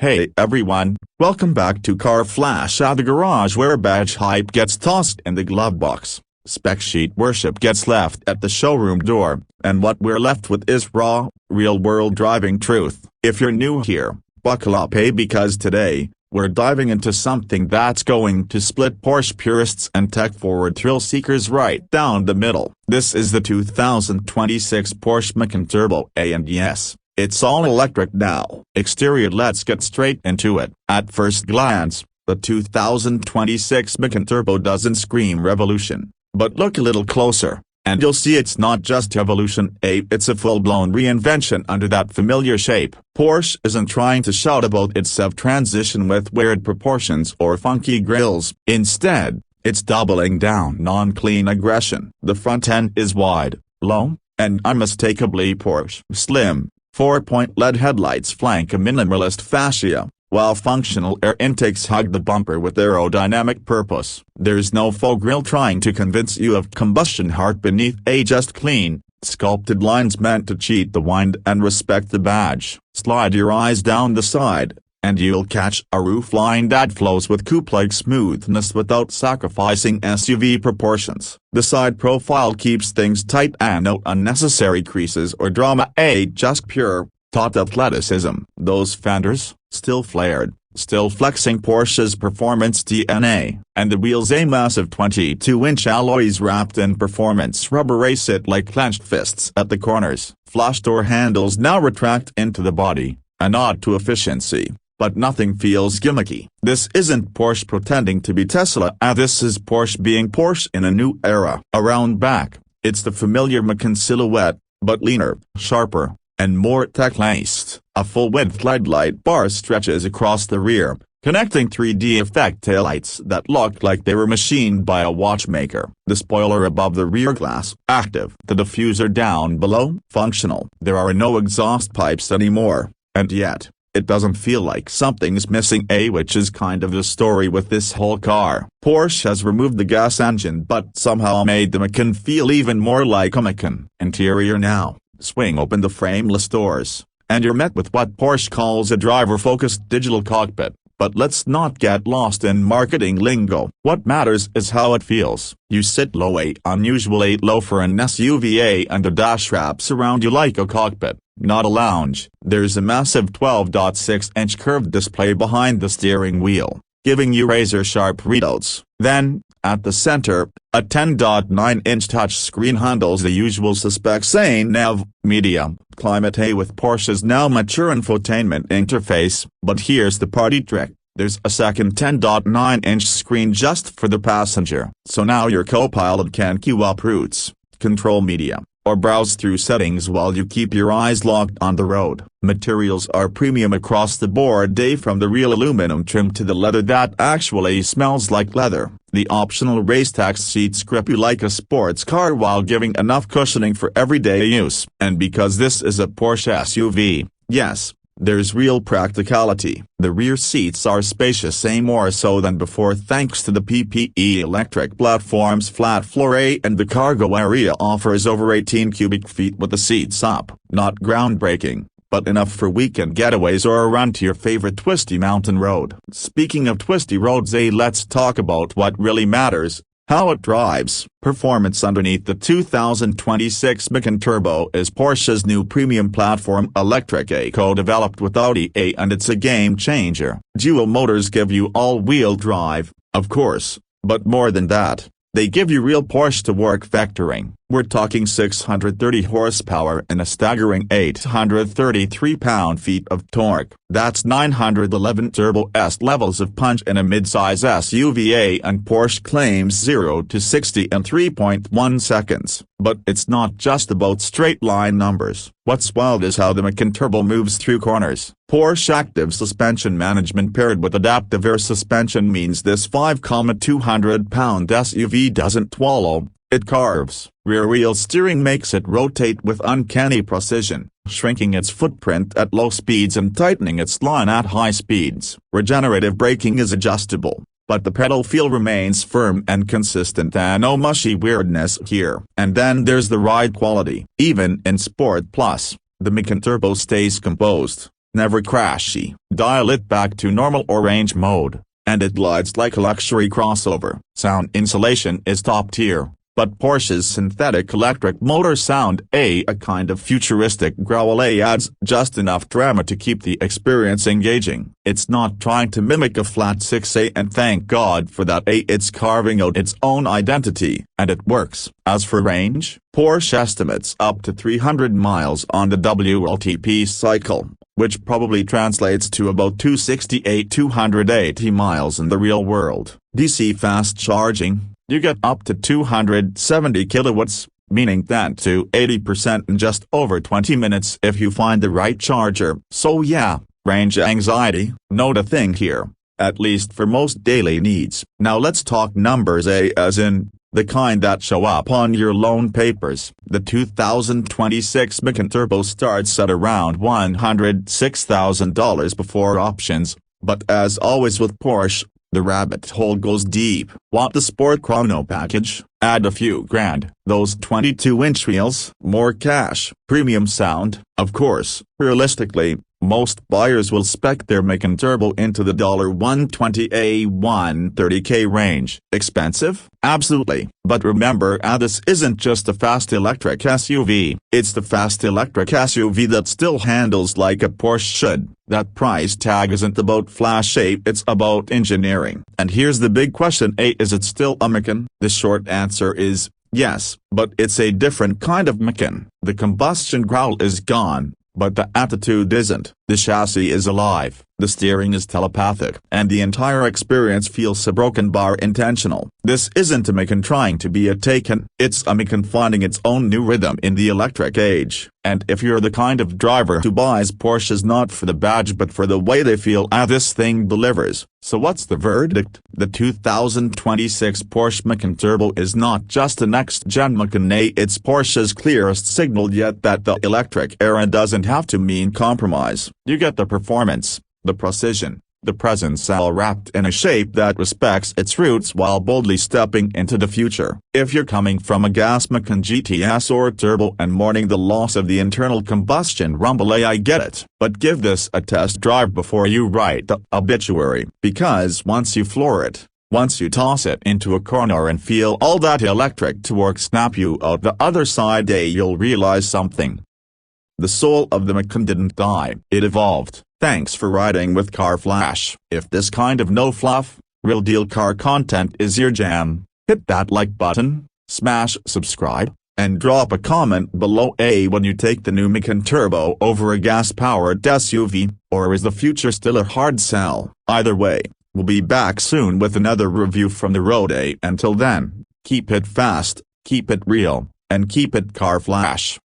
Hey everyone, welcome back to Car Flash at the garage, where badge hype gets tossed in the glove box, spec sheet worship gets left at the showroom door, and what we're left with is raw, real-world driving truth. If you're new here, buckle up, because today, we're diving into something that's going to split Porsche purists and tech-forward thrill-seekers right down the middle. This is the 2026 Porsche Macan Turbo, and yes, it's all electric now. Exterior, let's get straight into it. At first glance, the 2026 Macan Turbo doesn't scream revolution. But look a little closer, and you'll see it's not just evolution, it's a full-blown reinvention under that familiar shape. Porsche isn't trying to shout about its EV transition with weird proportions or funky grills. Instead, it's doubling down on clean aggression. The front end is wide, low, and unmistakably Porsche. Slim, 4-point LED headlights flank a minimalist fascia, while functional air intakes hug the bumper with aerodynamic purpose. There's no faux grille trying to convince you of combustion heart beneath a just clean, sculpted lines meant to cheat the wind and respect the badge. Slide your eyes down the side, and you'll catch a roofline that flows with coupe-like smoothness without sacrificing SUV proportions. The side profile keeps things tight and no unnecessary creases or drama, just pure, taut athleticism. Those fenders, still flared, still flexing Porsche's performance DNA, and the wheels, a massive 22-inch alloys wrapped in performance rubber, race it like clenched fists at the corners. Flush door handles now retract into the body, a nod to efficiency. But nothing feels gimmicky. This isn't Porsche pretending to be Tesla, this is Porsche being Porsche in a new era. Around back, it's the familiar Macan silhouette, but leaner, sharper, and more tech-laced. A full-width LED light bar stretches across the rear, connecting 3D effect taillights that look like they were machined by a watchmaker. The spoiler above the rear glass, active. The diffuser down below, functional. There are no exhaust pipes anymore, and yet, it doesn't feel like something's missing, which is kind of the story with this whole car. Porsche has removed the gas engine but somehow made the Macan feel even more like a Macan. Interior now, swing open the frameless doors, and you're met with what Porsche calls a driver-focused digital cockpit. But let's not get lost in marketing lingo. What matters is how it feels. You sit low, unusually low for an SUV, and the dash wraps around you like a cockpit, not a lounge. There's a massive 12.6-inch curved display behind the steering wheel, giving you razor-sharp readouts. Then, at the center, a 10.9-inch touchscreen handles the usual suspects: nav, media, climate, with Porsche's now mature infotainment interface. But here's the party trick. There's a second 10.9-inch screen just for the passenger. So now your co-pilot can queue up routes, control media, or browse through settings while you keep your eyes locked on the road. Materials are premium across the board, from the real aluminum trim to the leather that actually smells like leather. The optional race-tax seats grip you like a sports car while giving enough cushioning for everyday use. And because this is a Porsche SUV, yes, there's real practicality. The rear seats are spacious, more so than before thanks to the PPE electric platform's flat floor, and the cargo area offers over 18 cubic feet with the seats up. Not groundbreaking, but enough for weekend getaways or a run to your favorite twisty mountain road. Speaking of twisty roads, let's talk about what really matters: how it drives. Performance underneath the 2026 Macan Turbo is Porsche's new premium platform electric, co-developed with Audi, and it's a game-changer. Dual motors give you all-wheel drive, of course, but more than that, they give you real Porsche-to-work vectoring. We're talking 630 horsepower and a staggering 833 pound-feet of torque. That's 911 Turbo S levels of punch in a midsize SUV, and Porsche claims 0 to 60 in 3.1 seconds. But it's not just about straight-line numbers. What's wild is how the Macan Turbo moves through corners. Porsche active suspension management paired with adaptive air suspension means this 5,200-pound SUV doesn't wallow, it carves. Rear-wheel steering makes it rotate with uncanny precision, shrinking its footprint at low speeds and tightening its line at high speeds. Regenerative braking is adjustable, but the pedal feel remains firm and consistent, and no mushy weirdness here. And then there's the ride quality. Even in Sport Plus, the Macan Turbo stays composed, never crashy. Dial it back to normal or range mode, and it glides like a luxury crossover. Sound insulation is top tier, but Porsche's synthetic electric motor sound, a kind of futuristic growl, adds just enough drama to keep the experience engaging. It's not trying to mimic a flat 6A, and thank God for that. It's carving out its own identity, and it works. As for range, Porsche estimates up to 300 miles on the WLTP cycle, which probably translates to about 280 miles in the real world. DC fast charging, you get up to 270 kilowatts, meaning that to 80% in just over 20 minutes if you find the right charger. So yeah, range anxiety, not a thing here, at least for most daily needs. Now let's talk numbers, as in the kind that show up on your loan papers. The 2026 Macan Turbo starts at around $106,000 before options, but as always with Porsche, the rabbit hole goes deep. Want the Sport Chrono package? Add a few grand. Those 22-inch wheels? More cash. Premium sound? Of course. Realistically, most buyers will spec their Macan Turbo into the $120,000 $130K range. Expensive? Absolutely. But remember, this isn't just a fast electric SUV. It's the fast electric SUV that still handles like a Porsche should. That price tag isn't about flash, it's about engineering. And here's the big question, is it still a Macan? The short answer is yes, but it's a different kind of Macan. The combustion growl is gone, but the attitude isn't. The chassis is alive, the steering is telepathic, and the entire experience feels broken bar intentional. This isn't a Macan trying to be a Taycan, it's a Macan finding its own new rhythm in the electric age. And if you're the kind of driver who buys Porsches not for the badge but for the way they feel, this thing delivers. So what's the verdict? The 2026 Porsche Macan Turbo is not just a next-gen Macan, it's Porsche's clearest signal yet that the electric era doesn't have to mean compromise. You get the performance, the precision, the presence, all wrapped in a shape that respects its roots while boldly stepping into the future. If you're coming from a gas Macan GTS or Turbo and mourning the loss of the internal combustion rumble, I get it. But give this a test drive before you write the obituary, because once you floor it, once you toss it into a corner and feel all that electric torque snap you out the other side, you'll realize something. The soul of the Macan didn't die, it evolved. Thanks for riding with Car Flash. If this kind of no-fluff, real-deal car content is your jam, hit that like button, smash subscribe, and drop a comment below. When you take the new Macan Turbo over a gas-powered SUV, or is the future still a hard sell? Either way, we'll be back soon with another review from the road. Until then, keep it fast, keep it real, and keep it Car Flash.